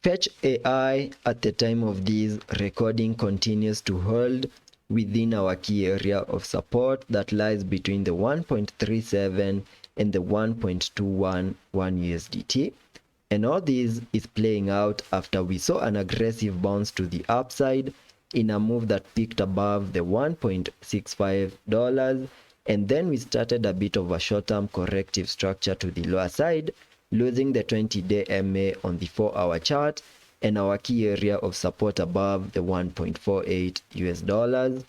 Fetch AI at the time of this recording continues to hold within our key area of support that lies between the 1.37 and the 1.211 USDT. And all this is playing out after we saw an aggressive bounce to the upside in a move that peaked above the $1.65, and then we started a bit of a short-term corrective structure to the lower side, losing the 20-day MA on the 4-hour chart and our key area of support above the 1.48 US dollars.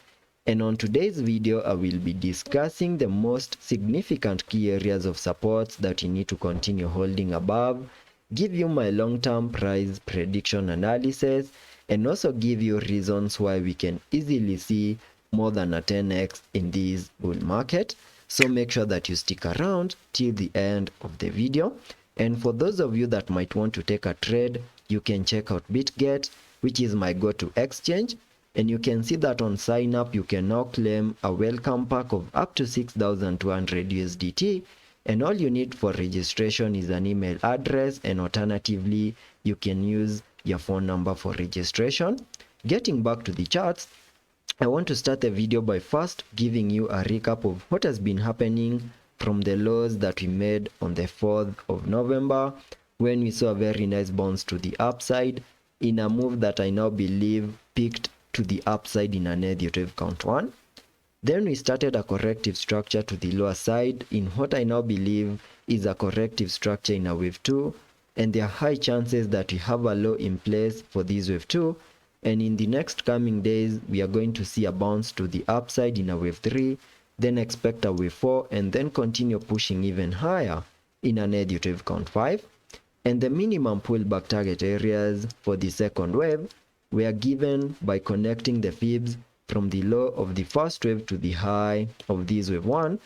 And on today's video, I will be discussing the most significant key areas of support that you need to continue holding above, give you my long-term price prediction analysis, and also give you reasons why we can easily see more than a 10x in this bull market. So make sure that you stick around till the end of the video. And for those of you that might want to take a trade, you can check out BitGet, which is my go-to exchange. And you can see that on sign up, you can now claim a welcome pack of up to 6,200 USDT. And all you need for registration is an email address, and alternatively, you can use your phone number for registration. Getting back to the charts, I want to start the video by first giving you a recap of what has been happening from the lows that we made on the 4th of November, when we saw a very nice bounce to the upside in a move that I now believe peaked to the upside in a negative count 1. Then we started a corrective structure to the lower side in what I now believe is a corrective structure in a wave 2, and there are high chances that we have a low in place for this wave 2, and in the next coming days we are going to see a bounce to the upside in a wave 3, then expect a wave 4, and then continue pushing even higher in a negative count 5. And the minimum pullback target areas for the second wave were given by connecting the fibs from the low of the first wave to the high of this wave 1,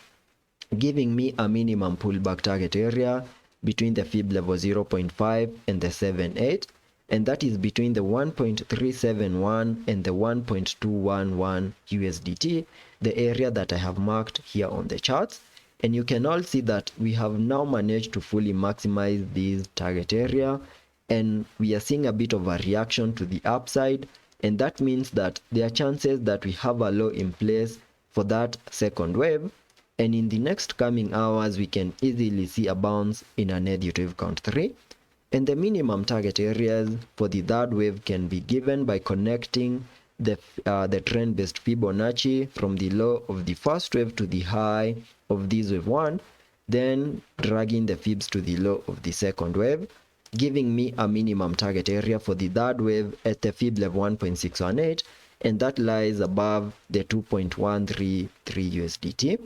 giving me a minimum pullback target area between the fib level 0.5 and the 7.8, and that is between the 1.371 and the 1.211 USDT, the area that I have marked here on the charts. And you can all see that we have now managed to fully maximize this target area, and we are seeing a bit of a reaction to the upside, and that means that there are chances that we have a low in place for that second wave, and in the next coming hours we can easily see a bounce in a negative count 3. And the minimum target areas for the third wave can be given by connecting the trend-based Fibonacci from the low of the first wave to the high of this wave 1, then dragging the fibs to the low of the second wave, giving me a minimum target area for the third wave at the fib level 1.618, and that lies above the 2.133 USDT.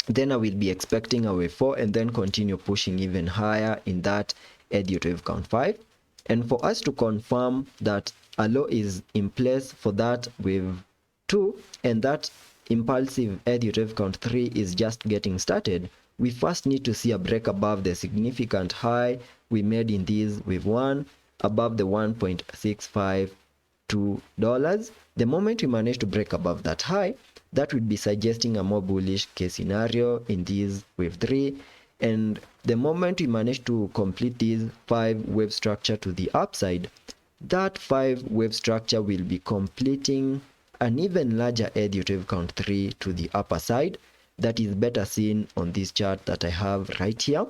Then I will be expecting a wave 4 and then continue pushing even higher in that Elliott Wave count 5. And for us to confirm that a low is in place for that wave 2 and that impulsive Elliott Wave count 3 is just getting started, we first need to see a break above the significant high we made in this wave 1 above the $1.652. The moment we manage to break above that high, that would be suggesting a more bullish case scenario in this wave 3. And the moment we manage to complete this 5-wave structure to the upside, that 5-wave structure will be completing an even larger Elliott Wave count 3 to the upper side. That is better seen on this chart that I have right here,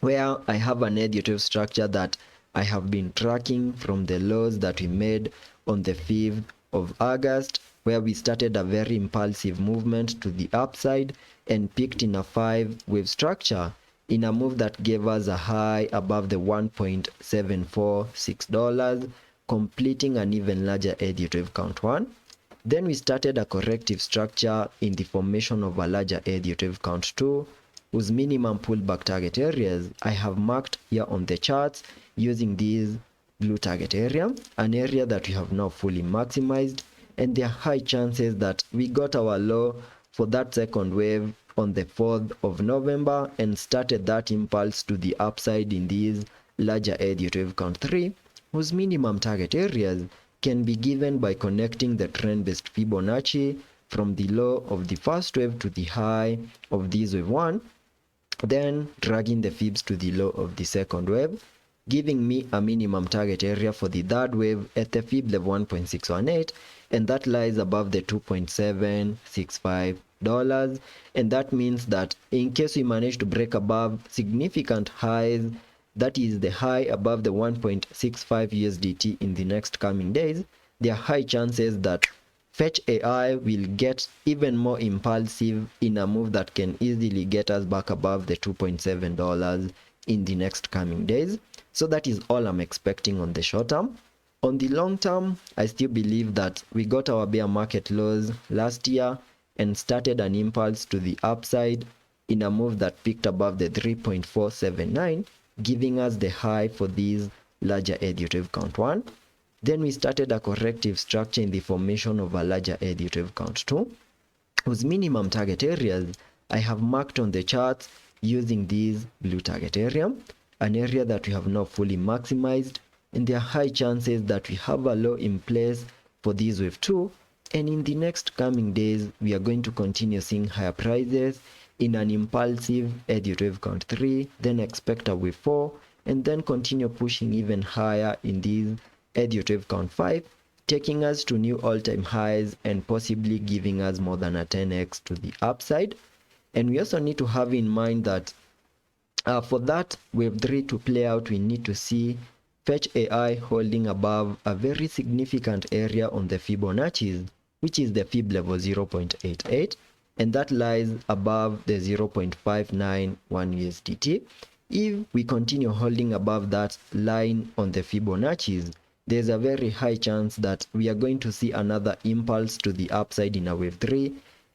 where I have an Elliott Wave structure that I have been tracking from the lows that we made on the 5th of August, where we started a very impulsive movement to the upside and peaked in a 5-wave structure in a move that gave us a high above the $1.746, completing an even larger Elliott Wave count 1. Then we started a corrective structure in the formation of a larger Elliott Wave count 2, whose minimum pullback target areas I have marked here on the charts using this blue target area, an area that we have now fully maximized, and there are high chances that we got our low for that second wave on the 4th of November and started that impulse to the upside in this larger Elliott Wave count 3, whose minimum target areas can be given by connecting the trend-based Fibonacci from the low of the first wave to the high of this wave 1, then dragging the fibs to the low of the second wave, giving me a minimum target area for the third wave at the fib level 1.618, and that lies above the $2.765. And that means that in case we manage to break above significant highs, that is the high above the 1.65 USDT in the next coming days, there are high chances that Fetch AI will get even more impulsive in a move that can easily get us back above the $2.7 in the next coming days. So that is all I'm expecting on the short term. On the long term, I still believe that we got our bear market lows last year and started an impulse to the upside in a move that peaked above the 3.479, giving us the high for these larger Elliott Wave count 1. Then we started a corrective structure in the formation of a larger Elliott Wave count 2, whose minimum target areas I have marked on the charts using these blue target area, an area that we have not fully maximized, and there are high chances that we have a low in place for this wave 2, and in the next coming days we are going to continue seeing higher prices in an impulsive Elliott Wave count 3, then expect a wave 4, and then continue pushing even higher in these Elliott Wave count 5, taking us to new all-time highs and possibly giving us more than a 10x to the upside. And we also need to have in mind that for that wave 3 to play out, we need to see Fetch AI holding above a very significant area on the Fibonacci's, which is the fib level 0.88, and that lies above the 0.591 USDT. If we continue holding above that line on the Fibonacci's, there's a very high chance that we are going to see another impulse to the upside in a wave 3,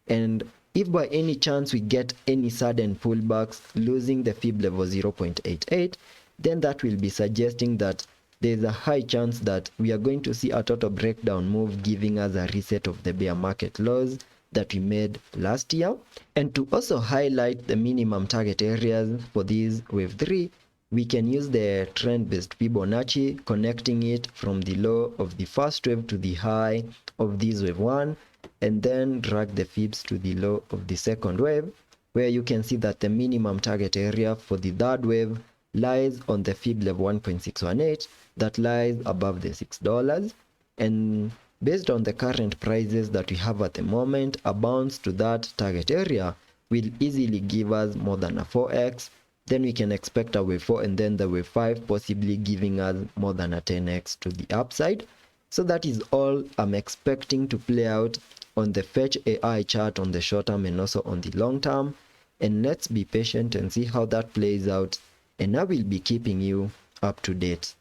and if by any chance we get any sudden pullbacks losing the fib level 0.88, then that will be suggesting that there's a high chance that we are going to see a total breakdown move, giving us a reset of the bear market lows that we made last year. And to also highlight the minimum target areas for this wave 3, we can use the trend-based Fibonacci, connecting it from the low of the first wave to the high of this wave 1, and then drag the fibs to the low of the second wave, where you can see that the minimum target area for the third wave lies on the fib level 1.618, that lies above the $6. And based on the current prices that we have at the moment, a bounce to that target area will easily give us more than a 4x. Then we can expect a wave 4 and then the wave 5 possibly giving us more than a 10x to the upside. So that is all I'm expecting to play out on the Fetch AI chart on the short term and also on the long term. And let's be patient and see how that plays out, and I will be keeping you up to date.